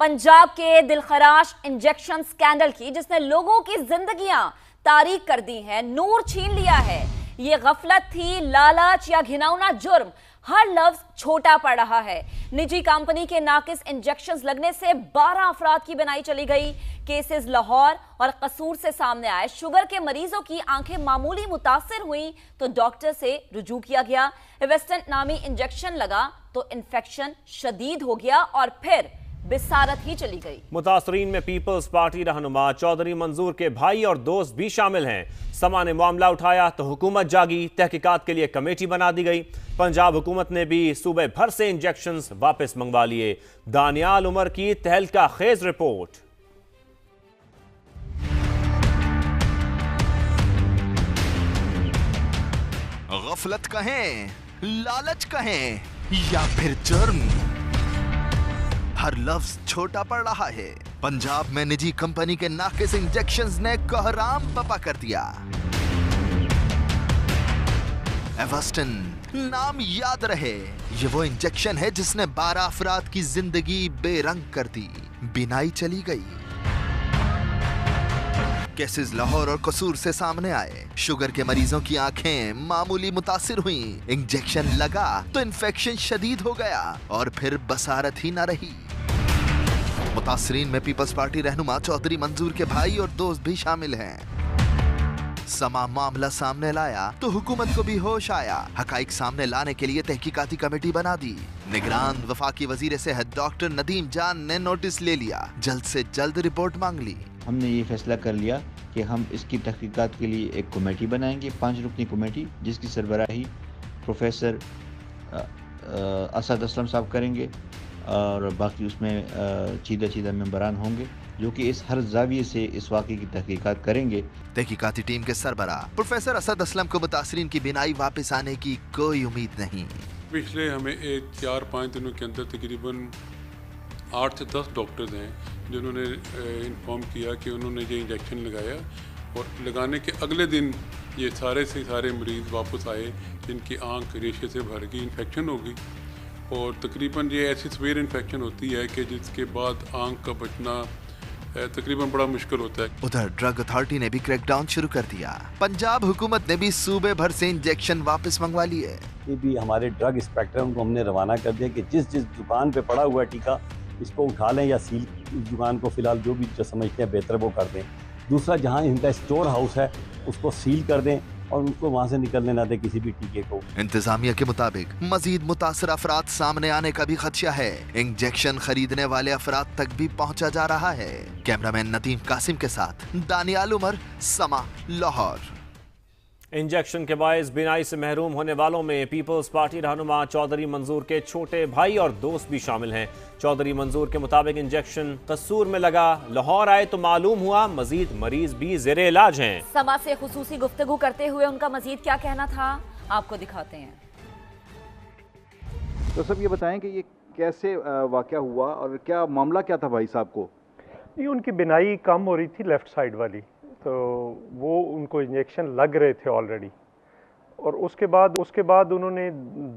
पंजाब के दिलखराश injection scandal की, जिसने लोगों की जिंदगियां तारीक कर दी हैं, नूर छीन लिया है। ये गफलत थी, लालच या घिनौना जुर्म, हर लफ्ज छोटा पड़ रहा है। निजी कंपनी के नाकिस इंजेक्शंस लगने से 12 अफराद की बिनाई चली गई। केसेस लाहौर और कसूर से सामने आए। शुगर के मरीजों की आंखें मामूली मुतासिर हुई तो डॉक्टर से रुजू किया गया। एवेस्टन नामी इंजेक्शन लगा तो इन्फेक्शन शदीद हो गया और फिर बिसारत ही चली गई। मुतासरीन में पीपल्स पार्टी रहनुमा चौधरी मंजूर के भाई और दोस्त भी शामिल हैं। समा ने मामला उठाया तो हुकूमत जागी, तहकीकात के लिए कमेटी बना दी गई। पंजाब हुकूमत ने भी सूबे भर से इंजेक्शंस वापस मंगवा लिए। दानियाल उमर की तहलका खेज रिपोर्ट। गफलत कहें, लालच कहें या फिर जुर्म, हर लफ्ज छोटा पड़ रहा है। पंजाब में निजी कंपनी के नाकिस इंजेक्शंस ने कोहराम बपा कर दिया। एवेस्टन नाम याद रहे, ये वो इंजेक्शन है जिसने 12 अफराद की जिंदगी बेरंग कर दी, बिनाई चली गई। केसेस लाहौर और कसूर से सामने आए। शुगर के मरीजों की आंखें मामूली मुतासिर हुई। इंजेक्शन लगा तो इन्फेक्शन शदीद हो गया और फिर बसारत ही ना रही। मुतासरीन में पीपल्स पार्टी रहनुमा चौधरी मंजूर के भाई और दोस्त भी शामिल हैं। समा मामला सामने लाया तो हुकूमत को भी होश आया। हकाइक सामने लाने के लिए तहकीकाती कमेटी बना दी। निगरान वफाकी वजीर सेहत डॉक्टर नदीम जान ने नोटिस ले लिया, जल्द से जल्द रिपोर्ट मांग ली। हमने ये फैसला कर लिया कि हम इसकी तहकीकात के लिए एक कमेटी बनाएंगे, 5 रुकनी कमेटी, जिसकी सरबराही प्रोफेसर असद असलम साहब करेंगे और बाकी उसमें चीदा मेंबरान होंगे जो कि इस हर जाविये से इस वाक़े की तहकीकात करेंगे। तहकीकाती टीम के सरबराह प्रोफेसर असद असलम को मुतासरीन की बिनाई वापस आने की कोई उम्मीद नहीं। पिछले हमें 4-5 दिनों के अंदर तकरीबन 8 से 10 डॉक्टर्स हैं जिन्होंने इन्फॉर्म किया कि उन्होंने ये इंजेक्शन लगाया और लगाने के अगले दिन ये सारे से सारे मरीज़ वापस आए जिनकी आंख रेशे से भर गई, इन्फेक्शन हो गई और तकरीबन ये ऐसी सीवियर इन्फेक्शन होती है कि जिसके बाद आंख का बचना तकरीबन बड़ा मुश्किल होता है। उधर ड्रग अथॉरिटी ने भी क्रैकडाउन शुरू कर दिया। पंजाब हुकूमत ने भी सूबे भर से इंजेक्शन वापस मंगवा लिए। ये भी हमारे ड्रग इंस्पेक्टर को हमने रवाना कर दिया कि जिस दुकान पे पड़ा हुआ टीका इसको उठा लें या सील दुकान को फिलहाल जो भी समझते हैं बेहतर वो कर दें। दूसरा, जहां इनका स्टोर हाउस है उसको सील कर दें और उनको वहां से निकलने ना दे किसी भी टीके को। इंतजामिया के मुताबिक मजीद मुतासर अफराद सामने आने का भी खदशा है। इंजेक्शन खरीदने वाले अफराद तक भी पहुंचा जा रहा है। कैमरामैन नदीम कासिम के साथ दानियाल उमर, समा, लाहौर। इंजेक्शन के बायस बिनाई से महरूम होने वालों में पीपल्स पार्टी रहनुमा चौधरी मंजूर के छोटे भाई और दोस्त भी शामिल हैं। चौधरी मंजूर के मुताबिक इंजेक्शन कसूर में लगा, लाहौर आए तो मालूम हुआ मजीद मरीज भी जेरे इलाज हैं। समा से खुसूसी गुफ्तगू करते हुए उनका मजीद क्या कहना था, आपको दिखाते हैं। तो सब ये बताएं कि ये कैसे वाकया हुआ और क्या मामला क्या था भाई साहब को? ये उनकी बिनाई कम हो रही थी लेफ्ट साइड वाली, तो वो उनको इंजेक्शन लग रहे थे ऑलरेडी और उसके बाद उन्होंने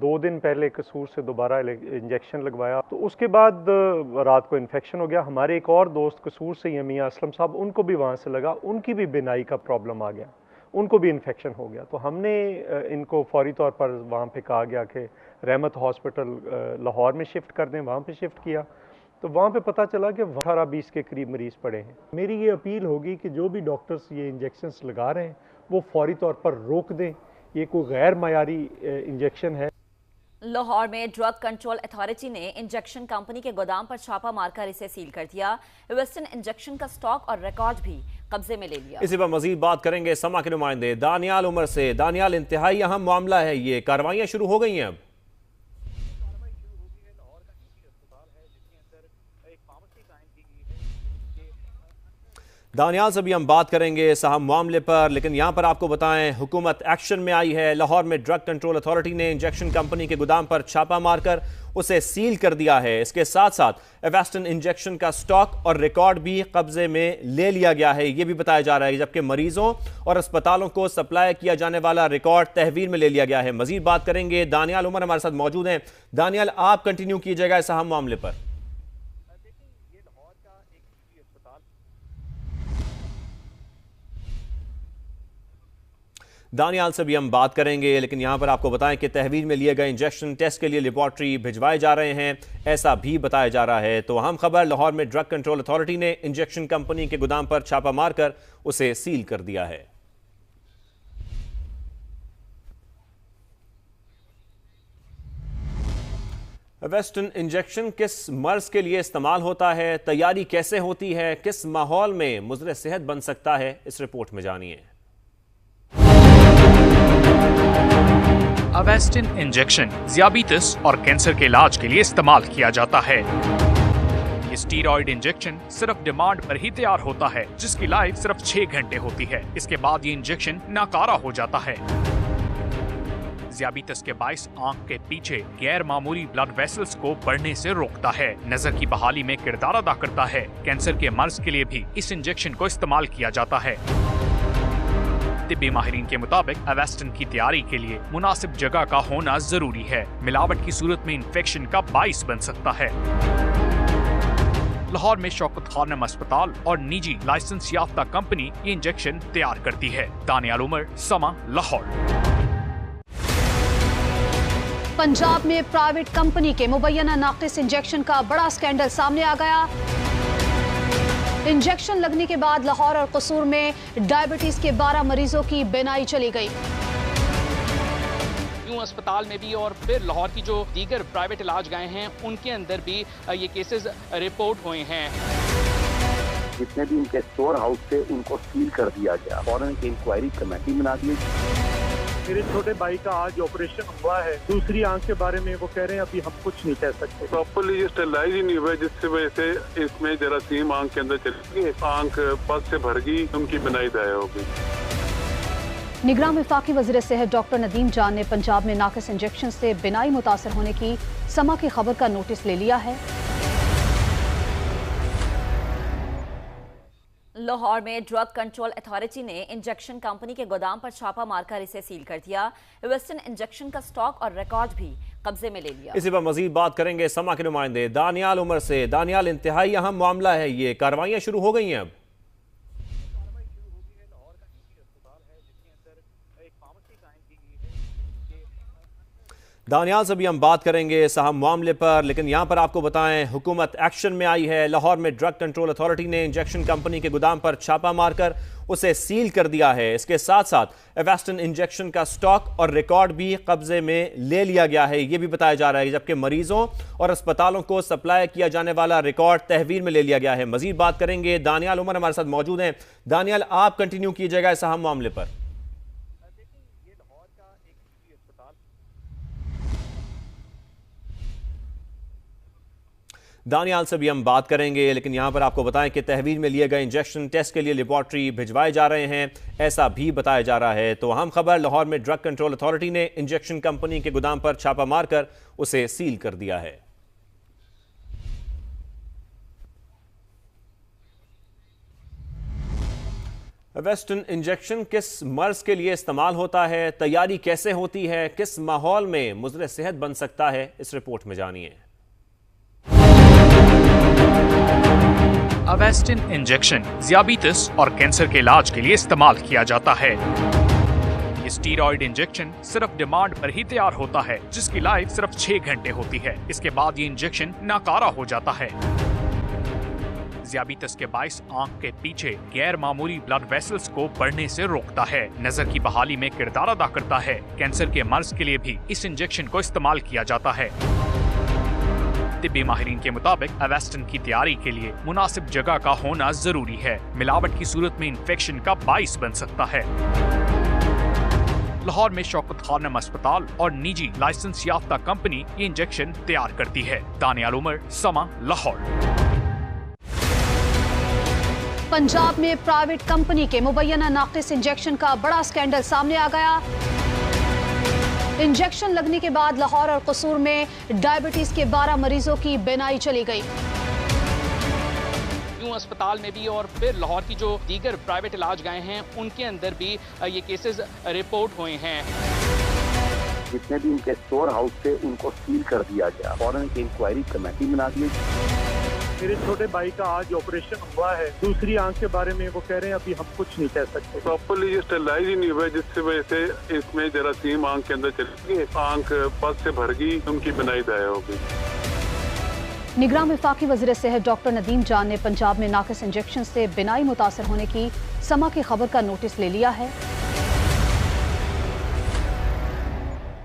2 दिन पहले कसूर से दोबारा इंजेक्शन लगवाया। तो उसके बाद रात को इन्फेक्शन हो गया। हमारे एक और दोस्त कसूर से ही मियां असलम साहब, उनको भी वहाँ से लगा, उनकी भी बिनाई का प्रॉब्लम आ गया, उनको भी इन्फेक्शन हो गया। तो हमने इनको फौरी तौर पर वहाँ पे कहा गया कि रहमत हॉस्पिटल लाहौर में शिफ्ट कर दें। वहाँ पे शिफ्ट किया तो वहाँ पे पता चला कि 18-20 के करीब मरीज़ पड़े हैं। मेरी ये अपील होगी कि जो भी डॉक्टर्स ये इंजेक्शन्स लगा रहे हैं वो फौरी तौर पर रोक दें। ये कोई गैर मयारी इंजेक्शन है। लाहौर में ड्रग कंट्रोल अथॉरिटी ने इंजेक्शन कंपनी के गोदाम पर छापा मारकर इसे सील कर दिया। वेस्टर्न इंजेक्शन का स्टॉक और रिकॉर्ड भी कब्जे में ले लिया। इसी पर मजीद बात करेंगे समा के नुमाइंदे दानियाल उमर से। दानियाल, इंतहाई अहम मामला है ये, कार्रवाइयां शुरू हो गई हैं अब? दानियाल से भी हम बात करेंगे इस अहम मामले पर, लेकिन यहां पर आपको बताएं हुकूमत एक्शन में आई है। लाहौर में ड्रग कंट्रोल अथॉरिटी ने इंजेक्शन कंपनी के गोदाम पर छापा मारकर उसे सील कर दिया है। इसके साथ साथ एवेस्टन इंजेक्शन का स्टॉक और रिकॉर्ड भी कब्जे में ले लिया गया है, यह भी बताया जा रहा है, जबकि मरीजों और अस्पतालों को सप्लाई किया जाने वाला रिकॉर्ड तहवील में ले लिया गया है। मजीद बात करेंगे, दानियाल उमर हमारे साथ मौजूद हैं। दानियाल, आप कंटिन्यू कीजिएगा इस अहम मामले पर। दानियाल से भी हम बात करेंगे, लेकिन यहां पर आपको बताएं कि तहवील में लिए गए इंजेक्शन टेस्ट के लिए लेबॉर्ट्री भिजवाए जा रहे हैं, ऐसा भी बताया जा रहा है। तो अहम खबर, लाहौर में ड्रग कंट्रोल अथॉरिटी ने इंजेक्शन कंपनी के गोदाम पर छापा मारकर उसे सील कर दिया है। वेस्टर्न इंजेक्शन किस मर्ज के लिए इस्तेमाल होता है, तैयारी कैसे होती है, किस माहौल में मुज़र सेहत बन सकता है, इस रिपोर्ट में जानिए। अवेस्टिन इंजेक्शन ज़ियाबीतिस और कैंसर के इलाज के लिए इस्तेमाल किया जाता है। ये स्टीरॉयड इंजेक्शन सिर्फ डिमांड पर ही तैयार होता है, जिसकी लाइफ सिर्फ 6 घंटे होती है। इसके बाद ये इंजेक्शन नाकारा हो जाता है। ज़ियाबीतिस के बाइस आंख के पीछे गैर मामूली ब्लड वेसल्स को बढ़ने से रोकता है, नजर की बहाली में किरदार अदा करता है। कैंसर के मर्ज के लिए भी इस इंजेक्शन को इस्तेमाल किया जाता है। तिब्बी माहिरीन के मुताबिक अवेस्टिन की तैयारी के लिए मुनासिब जगह का होना जरूरी है। मिलावट की सूरत में इन्फेक्शन का बाइस बन सकता है। लाहौर में शौकत खानम अस्पताल और निजी लाइसेंस याफ्ता कंपनी ये इंजेक्शन तैयार करती है। दानियाल उमर, समा, लाहौर। पंजाब में प्राइवेट कंपनी के मुबैना नाक़िस इंजेक्शन का बड़ा स्कैंडल सामने आ गया। इंजेक्शन लगने के बाद लाहौर और कसूर में डायबिटीज के 12 मरीजों की बेनाई चली गई। यूं अस्पताल में भी और फिर लाहौर की जो दीगर प्राइवेट इलाज गाहें हैं उनके अंदर भी ये केसेस रिपोर्ट हुए हैं। जितने भी उनके स्टोर हाउस थे उनको सील कर दिया गया। फौरन की इंक्वायरी कमेटी बना दी। मेरे छोटे भाई का आज ऑपरेशन हुआ है, दूसरी आंख के बारे में वो कह रहे हैं अभी हम कुछ नहीं कह सकते। प्रॉपरली स्टेलाइज ही नहीं हुआ, जिससे वजह से इसमें जरासीम आंख के अंदर चली गई, आंख पस से भर गई, उनकी बनाई दाया हो गई। निगरान वफाकी वज़ीर सेहत डॉक्टर नदीम जान ने पंजाब में नाक़िस इंजेक्शन से बिनाई मुतासर होने की समा की खबर का नोटिस ले लिया है। लाहौर में ड्रग कंट्रोल अथॉरिटी ने इंजेक्शन कंपनी के गोदाम पर छापा मारकर इसे सील कर दिया। वेस्टर्न इंजेक्शन का स्टॉक और रिकॉर्ड भी कब्जे में ले लिया। इसी पर मजीद बात करेंगे समा के नुमाइंदे दानियाल उमर से। दानियाल, इंतहाई अहम मामला है ये, कार्रवाइयां शुरू हो गई हैं अब? दानियाल से भी हम बात करेंगे इस अहम मामले पर, लेकिन यहां पर आपको बताएं हुकूमत एक्शन में आई है। लाहौर में ड्रग कंट्रोल अथॉरिटी ने इंजेक्शन कंपनी के गोदाम पर छापा मारकर उसे सील कर दिया है। इसके साथ साथ अवेस्टिन इंजेक्शन का स्टॉक और रिकॉर्ड भी कब्जे में ले लिया गया है, यह भी बताया जा रहा है, जबकि मरीजों और अस्पतालों को सप्लाई किया जाने वाला रिकॉर्ड तहवील में ले लिया गया है। मजीद बात करेंगे, दानियाल उमर हमारे साथ मौजूद हैं। दानियाल, आप कंटिन्यू कीजिएगा इस अहम मामले पर। दानियाल से भी हम बात करेंगे, लेकिन यहां पर आपको बताएं कि तहवील में लिए गए इंजेक्शन टेस्ट के लिए लेबॉर्ट्री भिजवाए जा रहे हैं, ऐसा भी बताया जा रहा है। तो अहम खबर, लाहौर में ड्रग कंट्रोल अथॉरिटी ने इंजेक्शन कंपनी के गोदाम पर छापा मारकर उसे सील कर दिया है। वेस्टर्न इंजेक्शन किस मर्ज के लिए इस्तेमाल होता है, तैयारी कैसे होती है, किस माहौल में मुज़र सेहत बन सकता है, इस रिपोर्ट में जानिए। अवेस्टिन इंजेक्शन ज़ियाबीतिस और कैंसर के इलाज के लिए इस्तेमाल किया जाता है। ये स्टीरॉयड इंजेक्शन सिर्फ डिमांड पर ही तैयार होता है, जिसकी लाइफ सिर्फ 6 घंटे होती है। इसके बाद ये इंजेक्शन नाकारा हो जाता है। ज़ियाबीतिस के बाइस आंख के पीछे गैर मामूली ब्लड वेसल्स को बढ़ने से रोकता है, नजर की बहाली में किरदार अदा करता है। कैंसर के मर्ज के लिए भी इस इंजेक्शन को इस्तेमाल किया जाता है। तिब्बी माहिरीन के मुताबिक अवेस्टिन की तैयारी के लिए मुनासिब जगह का होना जरूरी है। मिलावट की सूरत में इन्फेक्शन का बाइस बन सकता है। लाहौर में शौकत खानम अस्पताल और निजी लाइसेंस याफ्ता कंपनी ये इंजेक्शन तैयार करती है। दानियाल उमर, समा, लाहौर। पंजाब में प्राइवेट कंपनी के मुबैना नाक़िस इंजेक्शन का बड़ा स्कैंडल सामने आ गया। इंजेक्शन लगने के बाद लाहौर और कसूर में डायबिटीज के 12 मरीजों की बेनाई चली गई। यूं अस्पताल में भी और फिर लाहौर की जो दीगर प्राइवेट इलाज गाहें हैं उनके अंदर भी ये केसेस रिपोर्ट हुए हैं। जितने भी उनके स्टोर हाउस थे उनको सील कर दिया गया। फौरन की इंक्वायरी कमेटी बना दी। मेरे छोटे भाई का आज ऑपरेशन हुआ है, दूसरी आंख के बारे में वो कह रहे हैं अभी हम कुछ नहीं कह सकते। प्रॉपरली ये स्टेलाइज ही नहीं हुआ, जिससे वजह से इसमें जरासीम आंख के अंदर चली गई, आंख पस से भर गई, उनकी बिनाई दाया हो गई। निगरान वफाकी वज़ीर सेहत डॉक्टर नदीम जान ने पंजाब में नाकिस इंजेक्शन से बिनाई मुतासर होने की समा की खबर का नोटिस ले लिया है।